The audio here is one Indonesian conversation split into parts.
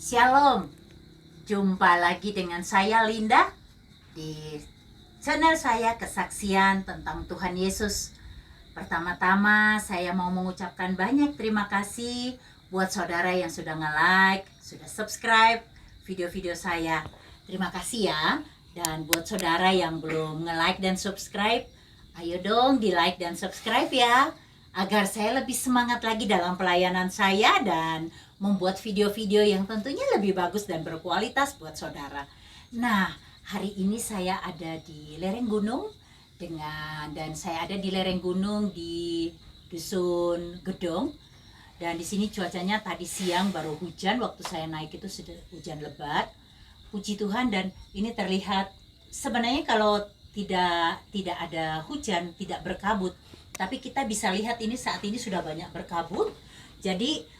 Shalom, jumpa lagi dengan saya Linda di channel saya kesaksian tentang Tuhan Yesus. Pertama-tama saya mau mengucapkan banyak terima kasih buat saudara yang sudah nge-like, sudah subscribe video-video saya. Terima kasih ya. Dan buat saudara yang belum nge-like dan subscribe, ayo dong di-like dan subscribe ya, agar saya lebih semangat lagi dalam pelayanan saya dan membuat video-video yang tentunya lebih bagus dan berkualitas buat saudara. Nah, hari ini saya ada di lereng gunung dan saya ada di lereng gunung di Dusun Gedong. Dan di sini cuacanya tadi siang baru hujan, waktu saya naik itu sudah hujan lebat. Puji Tuhan, dan ini terlihat sebenarnya kalau tidak ada hujan, tidak berkabut, tapi kita bisa lihat ini saat ini sudah banyak berkabut. Jadi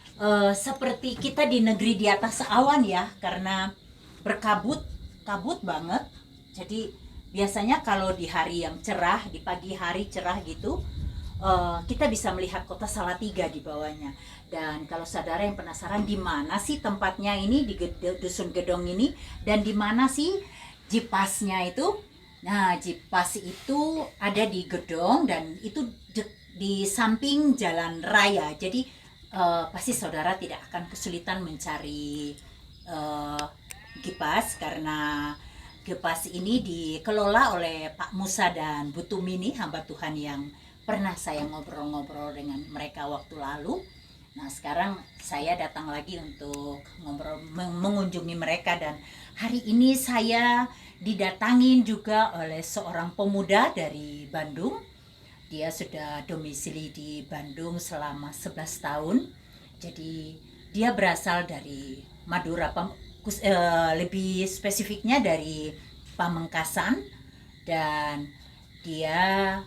seperti kita di negeri di atas awan ya, karena berkabut banget. Jadi biasanya kalau di hari yang cerah, di pagi hari cerah gitu, kita bisa melihat kota Salatiga di bawahnya. Dan kalau saudara yang penasaran di mana sih tempatnya ini di Dusun Gedong ini, dan di mana sih Jipasnya itu? Nah, Jipas itu ada di Gedong dan itu di samping jalan raya. Jadi pasti saudara tidak akan kesulitan mencari Gipas, karena Gipas ini dikelola oleh Pak Musa dan Bu Tumini, hamba Tuhan yang pernah saya ngobrol-ngobrol dengan mereka waktu lalu. Nah, sekarang saya datang lagi untuk mengunjungi mereka, dan hari ini saya didatangin juga oleh seorang pemuda dari Bandung. Dia sudah domisili di Bandung selama 11 tahun. Jadi dia berasal dari Madura, lebih spesifiknya dari Pamengkasan, dan dia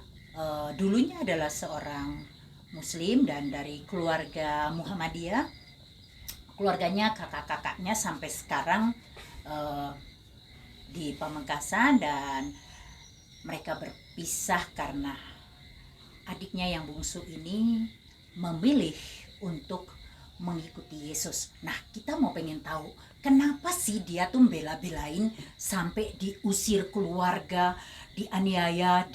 dulunya adalah seorang Muslim dan dari keluarga Muhammadiyah. Keluarganya, kakak-kakaknya sampai sekarang di Pamengkasan, dan mereka berpisah karena adiknya yang bungsu ini memilih untuk mengikuti Yesus. Nah, kita mau pengen tahu kenapa sih dia tuh bela-belain sampai diusir keluarga, dianiaya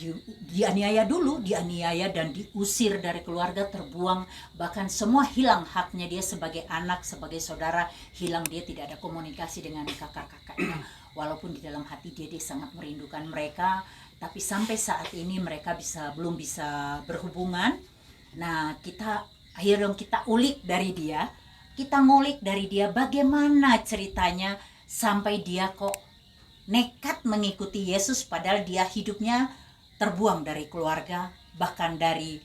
dan diusir dari keluarga, terbuang, bahkan semua hilang haknya dia sebagai anak, sebagai saudara, hilang. Dia tidak ada komunikasi dengan kakak-kakaknya, walaupun di dalam hati dia sangat merindukan mereka, tapi sampai saat ini mereka belum bisa berhubungan. Nah, ayo dong kita ulik dari dia, kita ngulik dari dia bagaimana ceritanya sampai dia kok nekat mengikuti Yesus, padahal dia hidupnya terbuang dari keluarga, bahkan dari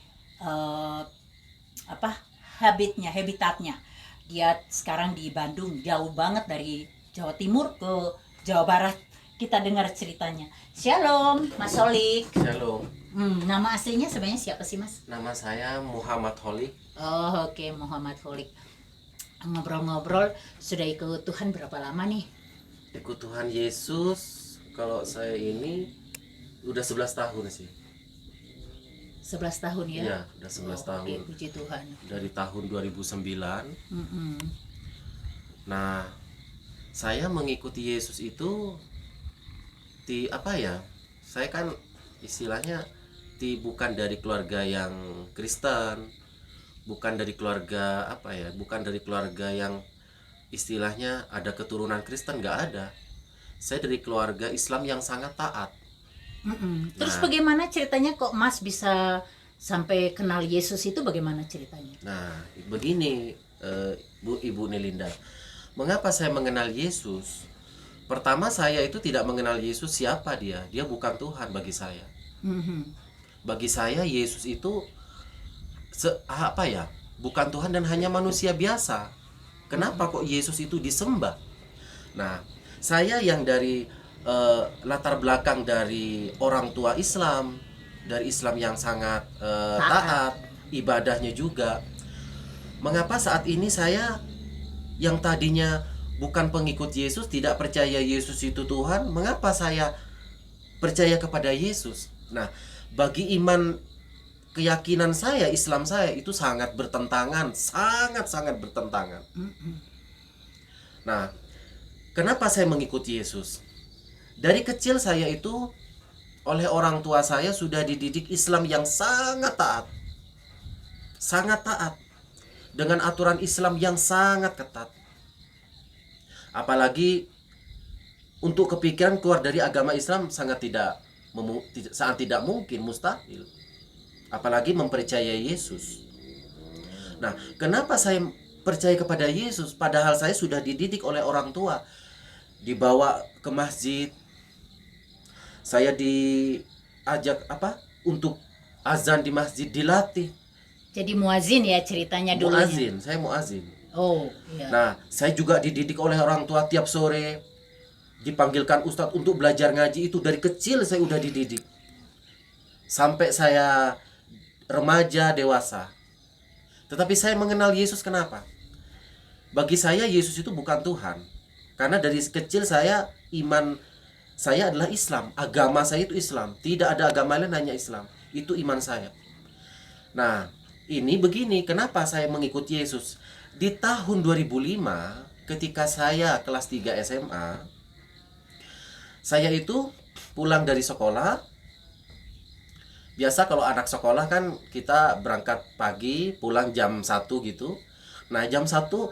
habitatnya. Dia sekarang di Bandung, jauh banget dari Jawa Timur ke Jawa Barat. Kita dengar ceritanya. Shalom, Mas Holik. Shalom. Nama aslinya sebenarnya siapa sih, Mas? Nama saya Muhammad Holik. Oh, oke, Muhammad Holik. Ngobrol-ngobrol, sudah ikut Tuhan berapa lama nih? Ikut Tuhan Yesus, kalau saya ini udah 11 tahun sih. 11 tahun ya? Iya, udah 11 tahun. Oke, puji Tuhan. Dari tahun 2009. Nah, saya mengikuti Yesus itu saya kan istilahnya bukan dari keluarga yang Kristen, bukan dari keluarga bukan dari keluarga yang istilahnya ada keturunan Kristen, nggak ada. Saya dari keluarga Islam yang sangat taat. Terus bagaimana ceritanya kok Mas bisa sampai kenal Yesus itu, bagaimana ceritanya? Nah, begini, Ibu Nelinda, mengapa saya mengenal Yesus? Pertama, saya itu tidak mengenal Yesus siapa dia. Dia bukan Tuhan bagi saya. Bagi saya Yesus itu bukan Tuhan dan hanya manusia biasa. Kenapa kok Yesus itu disembah? Nah, saya yang dari latar belakang dari orang tua Islam, dari Islam yang sangat taat, ibadahnya juga. Mengapa saat ini saya yang tadinya bukan pengikut Yesus, tidak percaya Yesus itu Tuhan, mengapa saya percaya kepada Yesus? Nah, bagi iman, keyakinan saya, Islam saya itu sangat bertentangan, sangat bertentangan. Nah, kenapa saya mengikuti Yesus? Dari kecil saya itu oleh orang tua saya sudah dididik Islam yang sangat taat. Sangat taat. Dengan aturan Islam yang sangat ketat. Apalagi untuk kepikiran keluar dari agama Islam sangat tidak mungkin, mustahil. Apalagi mempercayai Yesus. Nah, kenapa saya percaya kepada Yesus padahal saya sudah dididik oleh orang tua, dibawa ke masjid, saya diajak untuk azan di masjid, dilatih. Jadi muazin ya ceritanya dulunya. Saya muazin. Oh, iya. Nah, saya juga dididik oleh orang tua tiap sore dipanggilkan ustadz untuk belajar ngaji. Itu dari kecil saya udah dididik. Sampai saya remaja, dewasa. Tetapi saya mengenal Yesus kenapa? Bagi saya Yesus itu bukan Tuhan. Karena dari kecil iman saya adalah Islam. Agama saya itu Islam. Tidak ada agama lain, hanya Islam. Itu iman saya. Nah, ini begini, kenapa saya mengikuti Yesus? Di tahun 2005, ketika saya kelas 3 SMA, saya itu pulang dari sekolah. Biasa kalau anak sekolah kan kita berangkat pagi, pulang jam 1 gitu. Nah, jam 1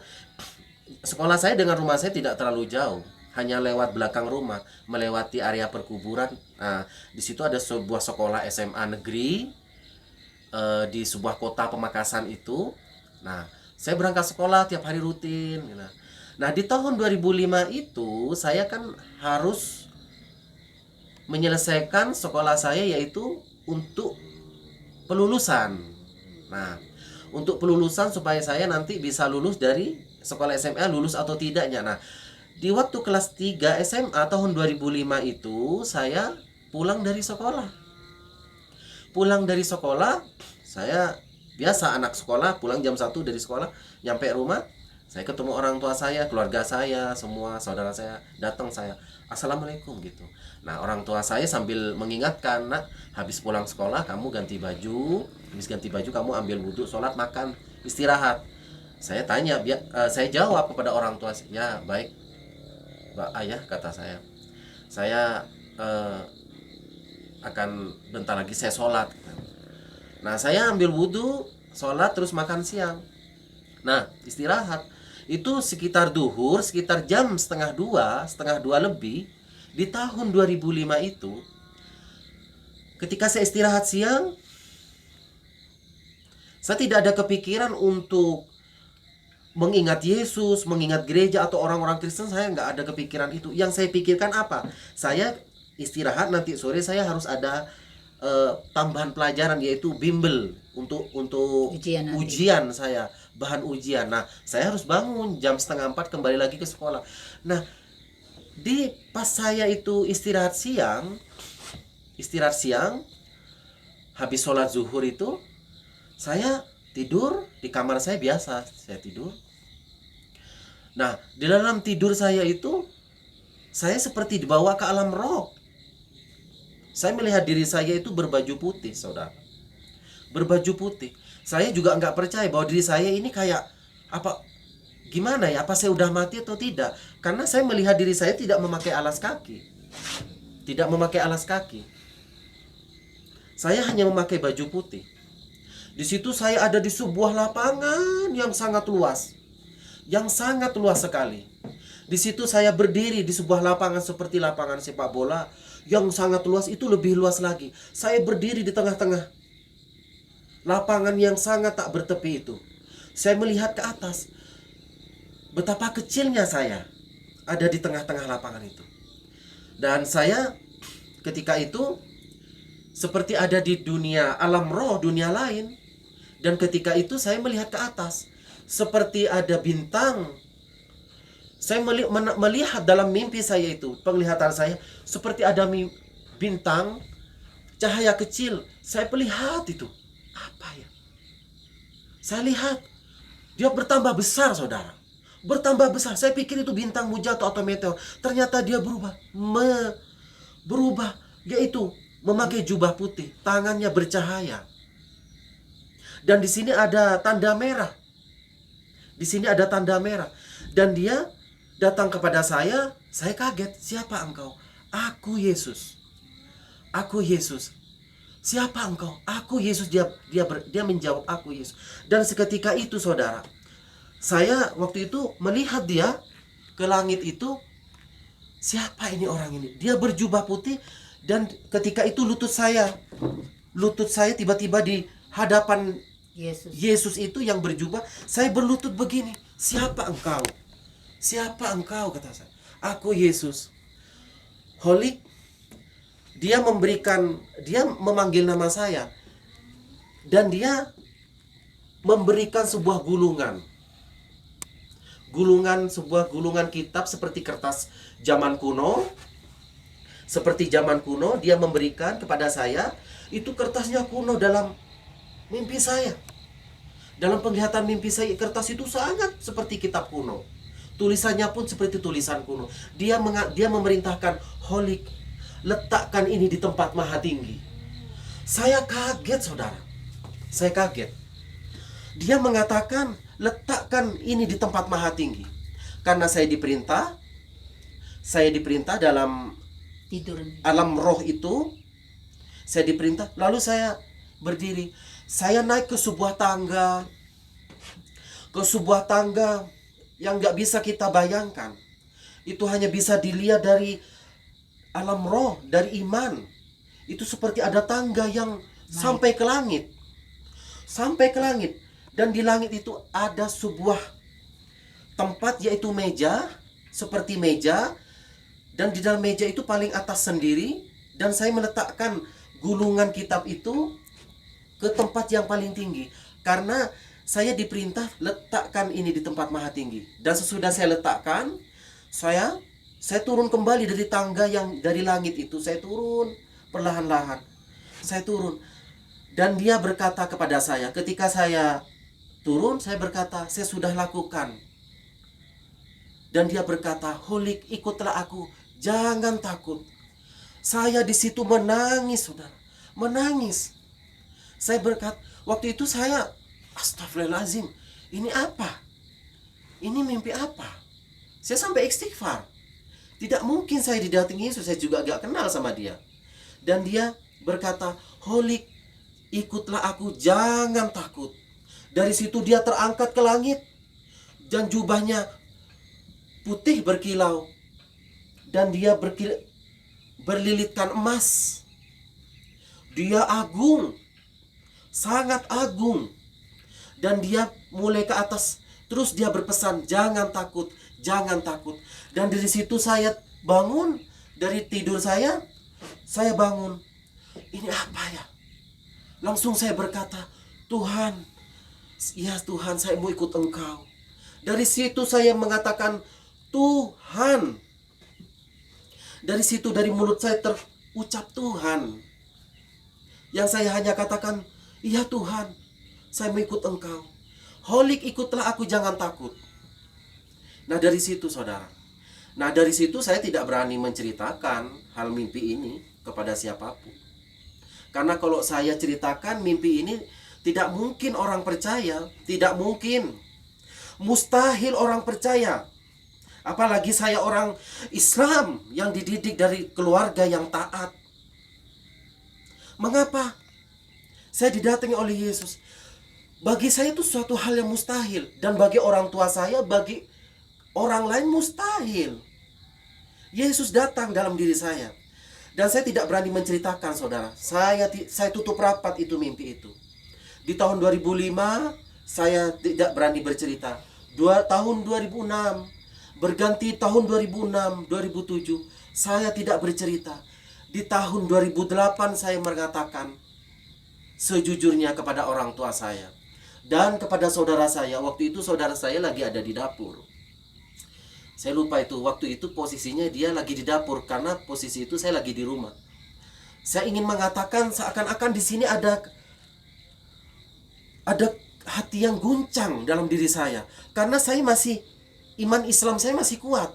sekolah saya dengan rumah saya tidak terlalu jauh, hanya lewat belakang rumah, melewati area perkuburan. Nah, di situ ada sebuah sekolah SMA negeri di sebuah kota Pemakasan itu. Nah, saya berangkat sekolah tiap hari rutin. Nah, di tahun 2005 itu saya kan harus menyelesaikan sekolah saya, yaitu untuk pelulusan. Nah, untuk pelulusan supaya saya nanti bisa lulus dari sekolah SMA, lulus atau tidaknya. Nah, di waktu kelas 3 SMA tahun 2005 itu saya pulang dari sekolah. Saya biasa anak sekolah, pulang jam 1 dari sekolah, nyampe rumah, saya ketemu orang tua saya, keluarga saya, semua saudara saya, datang saya, assalamualaikum gitu. Nah, orang tua saya sambil mengingatkan, nak, habis pulang sekolah kamu ganti baju, kamu ambil wudhu, sholat, makan, istirahat. Saya tanya, saya jawab kepada orang tua, ya baik Pak Ayah, kata saya akan bentar lagi saya sholat. Nah, saya ambil wudhu, sholat, terus makan siang. Nah, istirahat. Itu sekitar duhur, sekitar jam setengah dua lebih. Di tahun 2005 itu, ketika saya istirahat siang, saya tidak ada kepikiran untuk mengingat Yesus, mengingat gereja atau orang-orang Kristen. Saya nggak ada kepikiran itu. Yang saya pikirkan apa? Saya istirahat, nanti sore saya harus ada tambahan pelajaran, yaitu bimbel untuk ujian saya, bahan ujian. Nah, saya harus bangun jam 3:30 kembali lagi ke sekolah. Nah, pas saya itu istirahat siang, habis sholat zuhur itu saya tidur di kamar saya biasa, saya tidur. Nah, di dalam tidur saya itu saya seperti dibawa ke alam roh. Saya melihat diri saya itu berbaju putih, saudara. Berbaju putih. Saya juga nggak percaya bahwa diri saya ini kayak gimana ya? Apa saya udah mati atau tidak? Karena saya melihat diri saya tidak memakai alas kaki. Saya hanya memakai baju putih. Di situ saya ada di sebuah lapangan yang sangat luas. Yang sangat luas sekali. Di situ saya berdiri di sebuah lapangan seperti lapangan sepak bola yang sangat luas, itu lebih luas lagi. Saya berdiri di tengah-tengah lapangan yang sangat tak bertepi itu. Saya melihat ke atas. Betapa kecilnya saya ada di tengah-tengah lapangan itu. Dan saya ketika itu seperti ada di dunia alam roh, dunia lain. Dan ketika itu saya melihat ke atas, seperti ada bintang. Saya melihat dalam mimpi saya itu, penglihatan saya, seperti ada bintang, cahaya kecil. Saya melihat itu. Apa ya? Saya lihat, dia bertambah besar, saudara. Bertambah besar. Saya pikir itu bintang mau jatuh atau meteor. Ternyata dia berubah. Berubah. Yaitu memakai jubah putih. Tangannya bercahaya. Dan di sini ada tanda merah. Dan dia datang kepada saya kaget. Siapa engkau? Aku Yesus. Aku Yesus. Siapa engkau? Aku Yesus. Dia menjawab, aku Yesus. Dan seketika itu saudara, saya waktu itu melihat dia ke langit itu. Siapa ini orang ini? Dia berjubah putih. Dan ketika itu lutut saya tiba-tiba di hadapan Yesus itu yang berjubah. Saya berlutut begini. Siapa engkau? Siapa engkau? Kata saya. Aku Yesus. Holy, dia memanggil nama saya. Dan dia memberikan sebuah sebuah gulungan kitab seperti kertas zaman kuno. Seperti zaman kuno, dia memberikan kepada saya. Itu kertasnya kuno dalam mimpi saya. Dalam penglihatan mimpi saya, kertas itu sangat seperti kitab kuno. Tulisannya pun seperti tulisan kuno. Dia memerintahkan, Holy, letakkan ini di tempat maha tinggi. Saya kaget saudara. Saya kaget. Dia mengatakan, letakkan ini di tempat maha tinggi. Karena saya diperintah dalam tidur alam roh itu. Saya diperintah, lalu saya berdiri. Saya naik ke sebuah tangga. Yang gak bisa kita bayangkan. Itu hanya bisa dilihat dari alam roh, dari iman. Itu seperti ada tangga yang sampai ke langit. Sampai ke langit. Dan di langit itu ada sebuah tempat, yaitu meja. Seperti meja. Dan di dalam meja itu paling atas sendiri. Dan saya meletakkan gulungan kitab itu ke tempat yang paling tinggi. Karena saya diperintah letakkan ini di tempat maha tinggi. Dan sesudah saya letakkan, saya turun kembali dari tangga yang dari langit itu. Saya turun perlahan-lahan. Saya turun. Dan dia berkata kepada saya, ketika saya turun, saya berkata, saya sudah lakukan. Dan dia berkata, Holy, ikutlah aku, jangan takut. Saya di situ menangis, saudara. Menangis. Saya berkata, waktu itu saya, astagfirullahaladzim, ini apa? Ini mimpi apa? Saya sampai istighfar. Tidak mungkin saya didatangi Yesus, saya juga gak kenal sama dia. Dan dia berkata, Holy, ikutlah aku, jangan takut. Dari situ dia terangkat ke langit. Dan jubahnya putih berkilau. Dan dia berlilitkan emas. Dia agung. Sangat agung. Dan dia mulai ke atas. Terus dia berpesan, jangan takut, jangan takut. Dan dari situ saya bangun. Dari tidur saya bangun. Ini apa ya? Langsung saya berkata, Tuhan, ya Tuhan, saya mau ikut Engkau. Dari situ saya mengatakan, Tuhan. Dari situ, dari mulut saya terucap Tuhan. Yang saya hanya katakan, iya Tuhan, saya mau ikut Engkau. Holik, ikutlah aku, jangan takut. Nah dari situ saudara. Nah dari situ saya tidak berani menceritakan hal mimpi ini kepada siapapun. Karena kalau saya ceritakan mimpi ini, tidak mungkin orang percaya. Tidak mungkin. Mustahil orang percaya. Apalagi saya orang Islam yang dididik dari keluarga yang taat. Mengapa? Saya didatangi oleh Yesus. Bagi saya itu suatu hal yang mustahil. Dan bagi orang tua saya, bagi orang lain mustahil. Yesus datang dalam diri saya. Dan saya tidak berani menceritakan saudara. Saya tutup rapat itu mimpi itu. Di tahun 2005 saya tidak berani bercerita. Tahun 2006 berganti tahun 2006, 2007 saya tidak bercerita. Di tahun 2008 saya mengatakan sejujurnya kepada orang tua saya dan kepada saudara saya. Waktu itu saudara saya lagi ada di dapur. Saya lupa itu, waktu itu posisinya dia lagi di dapur karena posisi itu saya lagi di rumah. Saya ingin mengatakan seakan-akan di sini ada hati yang guncang dalam diri saya. Karena saya masih, iman Islam saya masih kuat.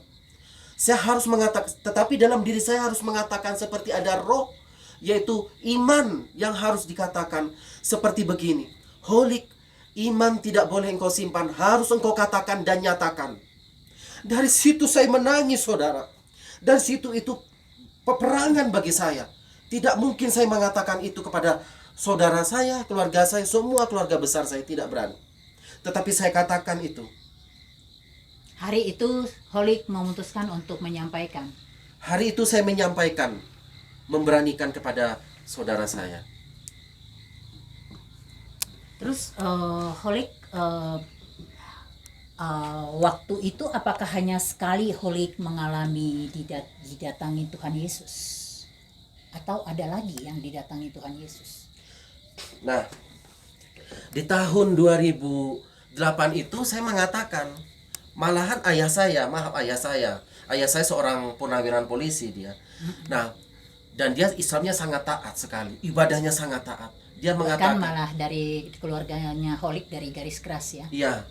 Saya harus mengatakan, tetapi dalam diri saya harus mengatakan seperti ada roh, yaitu iman yang harus dikatakan seperti begini. Holik, iman tidak boleh engkau simpan, harus engkau katakan dan nyatakan. Dari situ saya menangis, saudara. Dan situ itu peperangan bagi saya. Tidak mungkin saya mengatakan itu kepada saudara saya, keluarga saya, semua keluarga besar saya, tidak berani. Tetapi saya katakan itu. Hari itu Holik memutuskan untuk menyampaikan. Hari itu saya menyampaikan, memberanikan kepada saudara saya. Terus Holik waktu itu apakah hanya sekali Holik mengalami didatangi Tuhan Yesus? Atau ada lagi yang didatangi Tuhan Yesus? Nah, di tahun 2008 itu saya mengatakan, malahan ayah saya seorang purnawiran polisi dia. Nah, dan dia Islamnya sangat taat sekali, ibadahnya sangat taat. Dia Bahkan mengatakan, malah dari keluarganya Holik dari garis keras ya. iya,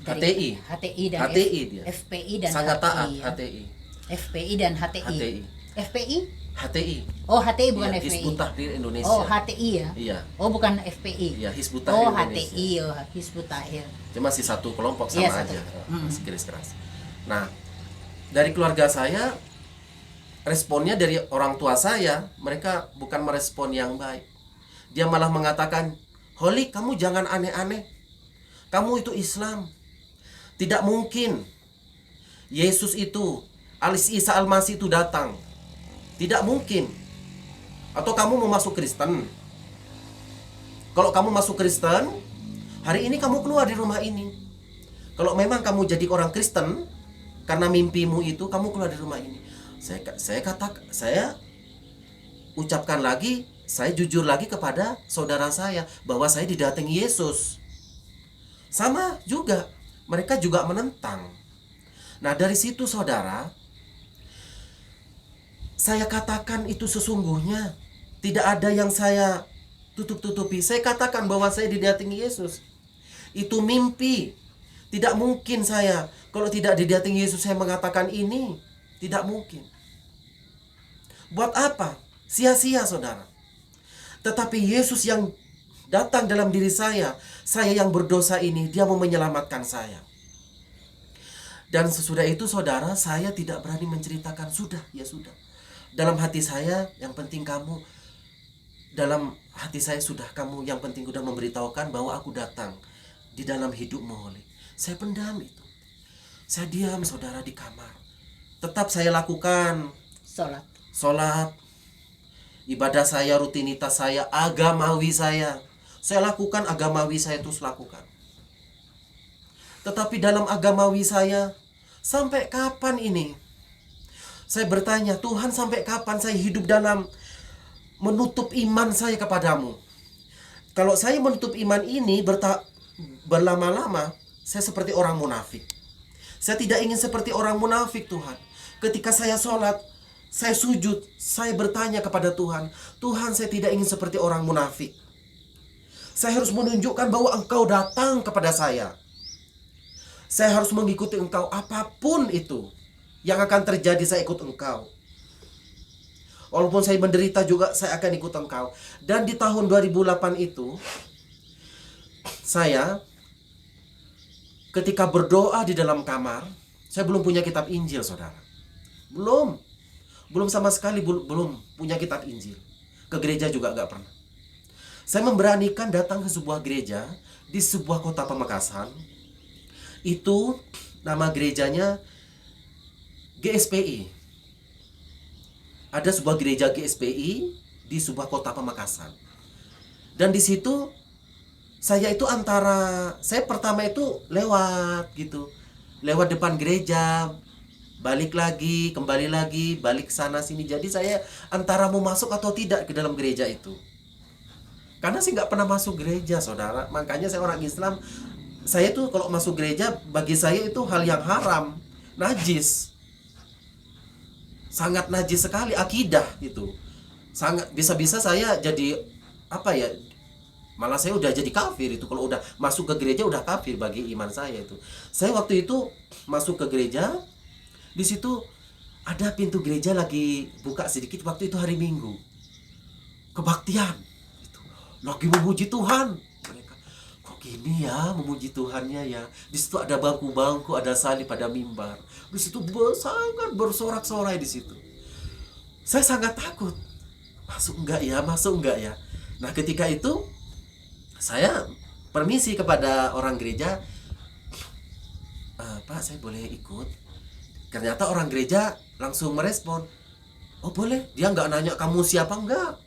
Dari HTI, dan HTI dia. FPI dan Sangat taat HTI. HTI. FPI dan HTI. HTI. FPI? HTI. Oh, HTI bukan Iya, FPI. Hizbut Tahrir Indonesia. Oh, HTI ya. Iya. Oh, bukan FPI. Iya, Hizbut Tahrir Oh, Indonesia. HTI, oh, Hizbut Tahrir. Cuma si satu kelompok sama Iya, satu. aja, masih garis keras. Nah, dari keluarga saya, responnya dari orang tua saya, mereka bukan merespon yang baik. Dia malah mengatakan, Holik, kamu jangan aneh-aneh. Kamu itu Islam. Tidak mungkin Yesus itu, Isa Al-Masih itu datang. Tidak mungkin. Atau kamu mau masuk Kristen? Kalau kamu masuk Kristen, hari ini kamu keluar di rumah ini. Kalau memang kamu jadi orang Kristen, karena mimpimu itu, kamu keluar di rumah ini. Saya ucapkan lagi, saya jujur lagi kepada saudara saya bahwa saya didatangi Yesus. Sama juga, mereka juga menentang. Nah, dari situ saudara, saya katakan itu sesungguhnya tidak ada yang saya tutup-tutupi. Saya katakan bahwa saya didatangi Yesus. Itu mimpi. Tidak mungkin saya, kalau tidak didatangi Yesus, saya mengatakan ini. Tidak mungkin. Buat apa? Sia-sia, saudara. Tetapi Yesus yang datang dalam diri saya yang berdosa ini, dia mau menyelamatkan saya. Dan sesudah itu, saudara, saya tidak berani menceritakan. Sudah, ya sudah. Dalam hati saya, yang penting kamu, dalam hati saya sudah kamu, yang penting sudah memberitahukan bahwa aku datang di dalam hidupmu, Holik. Saya pendam itu. Saya diam, saudara, di kamar. Tetap saya lakukan sholat, ibadah saya, rutinitas saya, agamawi saya. Saya lakukan agamawi saya, terus lakukan. Tetapi dalam agamawi saya, sampai kapan ini? Saya bertanya, Tuhan, sampai kapan saya hidup dalam menutup iman saya kepadamu? Kalau saya menutup iman ini berlama-lama, saya seperti orang munafik. Saya tidak ingin seperti orang munafik, Tuhan. Ketika saya sholat, saya sujud, saya bertanya kepada Tuhan, Tuhan, saya tidak ingin seperti orang munafik. Saya harus menunjukkan bahwa Engkau datang kepada saya. Saya harus mengikuti Engkau apapun itu yang akan terjadi, saya ikut Engkau. Walaupun saya menderita juga, saya akan ikut Engkau. Dan di tahun 2008 itu, saya ketika berdoa di dalam kamar, saya belum punya kitab Injil, saudara. Belum sama sekali, belum punya kitab Injil. Ke gereja juga gak pernah. Saya memberanikan datang ke sebuah gereja di sebuah kota Pamekasan. Itu nama gerejanya GSPI. Ada sebuah gereja GSPI di sebuah kota Pamekasan. Dan di situ saya pertama itu lewat gitu. Lewat depan gereja, balik lagi, kembali lagi, balik sana sini. Jadi saya antara mau masuk atau tidak ke dalam gereja itu. Karena saya nggak pernah masuk gereja, saudara. Makanya saya orang Islam. Saya tuh kalau masuk gereja, bagi saya itu hal yang haram, najis. Sangat najis sekali, akidah itu. Sangat bisa-bisa saya jadi malah saya udah jadi kafir itu. Kalau udah masuk ke gereja udah kafir bagi iman saya itu. Saya waktu itu masuk ke gereja, di situ ada pintu gereja lagi buka sedikit, waktu itu hari Minggu. Kebaktian. Lagi memuji Tuhan. Mereka, kok gini ya memuji Tuhannya ya. Di situ ada bangku-bangku, ada salib, ada mimbar. Di situ sangat bersorak-sorai di situ. Saya sangat takut. Masuk enggak ya? Masuk enggak ya? Nah, ketika itu saya permisi kepada orang gereja, Pak, saya boleh ikut? Ternyata orang gereja langsung merespon, oh boleh. Dia nggak nanya kamu siapa, enggak.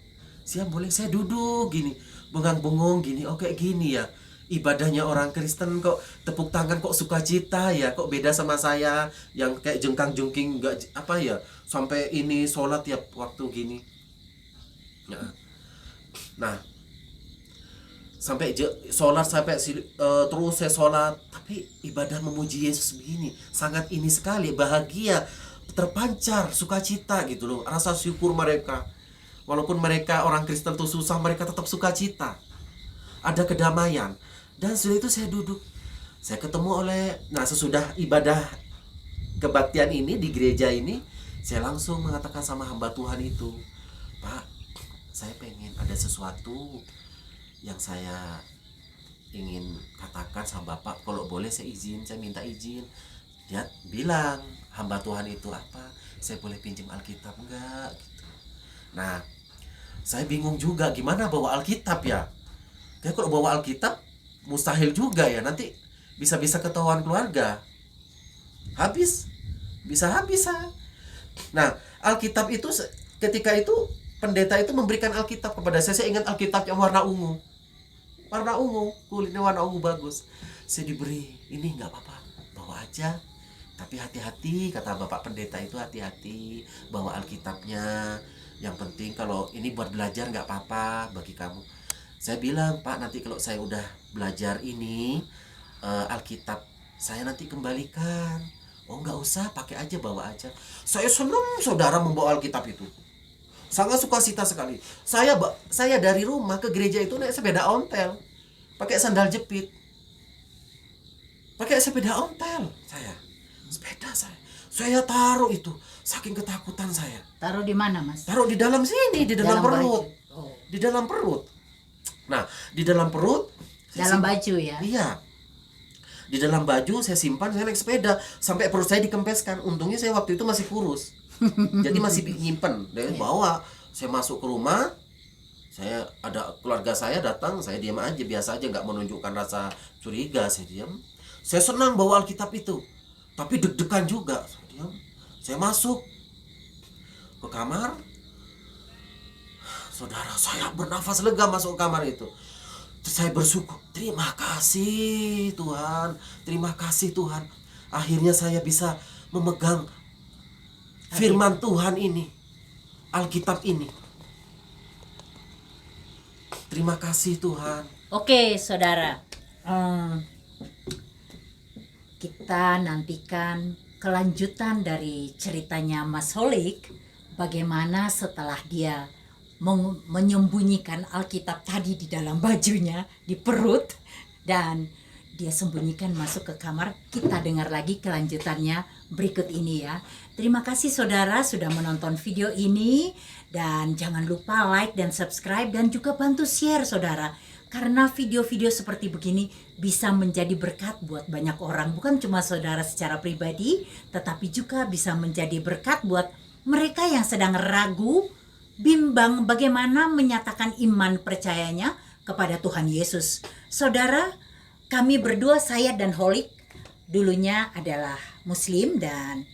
Siap, boleh. Saya duduk gini, bengang-bengong gini. Oh kayak gini ya ibadahnya orang Kristen, kok tepuk tangan kok sukacita ya, kok beda sama saya yang kayak jengkang-jengking nggak apa ya, sampai ini sholat tiap waktu gini. Nah, sampai sholat sampai terus saya sholat, tapi ibadah memuji Yesus begini sangat ini sekali, bahagia, terpancar sukacita gitu loh, rasa syukur mereka. Walaupun mereka orang Kristen tuh susah, mereka tetap sukacita, ada kedamaian. Dan setelah itu saya duduk, saya ketemu sesudah ibadah kebaktian ini di gereja ini, saya langsung mengatakan sama hamba Tuhan itu, Pak, saya pengen ada sesuatu yang saya ingin katakan sama Bapak, kalau boleh saya minta izin. Dia bilang, hamba Tuhan itu, apa? Saya boleh pinjam Alkitab enggak? Gitu. Nah, saya bingung juga gimana bawa Alkitab ya. Kayak kalau bawa Alkitab mustahil juga ya, nanti bisa-bisa ketahuan keluarga. Bisa habis. Nah, Alkitab itu ketika itu pendeta itu memberikan Alkitab kepada saya. Saya ingat Alkitab yang warna ungu, kulitnya warna ungu bagus. Saya diberi, ini nggak apa-apa, bawa aja. Tapi hati-hati, kata Bapak Pendeta itu, hati-hati bawa Alkitabnya. Yang penting kalau ini buat belajar nggak apa-apa bagi kamu. Saya bilang, Pak, nanti kalau saya udah belajar ini Alkitab saya nanti kembalikan. Oh nggak usah, pakai aja, bawa aja. Saya senang saudara membawa Alkitab itu, sangat sukacita sekali. Saya dari rumah ke gereja itu naik sepeda ontel, pakai sandal jepit, pakai sepeda ontel. Saya taruh itu, saking ketakutan saya. Taruh di mana, Mas? Taruh di dalam sini, di dalam perut. Oh. Di dalam perut. Nah, di dalam perut. Dalam baju ya? Iya. Di dalam baju saya simpan, saya naik sepeda sampai perut saya dikempeskan. Untungnya saya waktu itu masih kurus. Jadi masih nyimpen. Dari bawa, saya masuk ke rumah. Saya ada keluarga saya datang, saya diam aja, biasa aja, nggak menunjukkan rasa curiga, saya diam. Saya senang bawa Alkitab itu, tapi deg-degan juga. Saya diam. Saya masuk ke kamar. Saudara, saya bernafas lega masuk ke kamar itu. Terus saya bersyukur, terima kasih Tuhan, terima kasih Tuhan. Akhirnya saya bisa memegang firman Tuhan ini, Alkitab ini. Terima kasih Tuhan. Oke, saudara, kita nantikan kelanjutan dari ceritanya Mas Holik, bagaimana setelah dia menyembunyikan Alkitab tadi di dalam bajunya, di perut, dan dia sembunyikan masuk ke kamar. Kita dengar lagi kelanjutannya berikut ini ya. Terima kasih saudara sudah menonton video ini, dan jangan lupa like dan subscribe, dan juga bantu share saudara, karena video-video seperti begini bisa menjadi berkat buat banyak orang, bukan cuma saudara secara pribadi, tetapi juga bisa menjadi berkat buat mereka yang sedang ragu, bimbang bagaimana menyatakan iman percayanya kepada Tuhan Yesus. Saudara, kami berdua, saya dan Holik, dulunya adalah Muslim, dan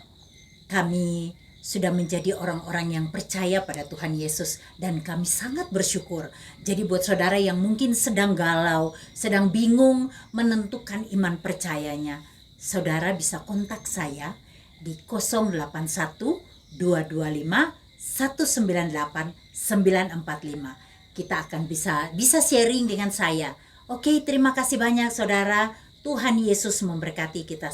kami sudah menjadi orang-orang yang percaya pada Tuhan Yesus, dan kami sangat bersyukur. Jadi buat saudara yang mungkin sedang galau, sedang bingung menentukan iman percayanya, saudara bisa kontak saya di 081 225 198 945. Kita akan bisa sharing dengan saya. Oke, terima kasih banyak saudara. Tuhan Yesus memberkati kita.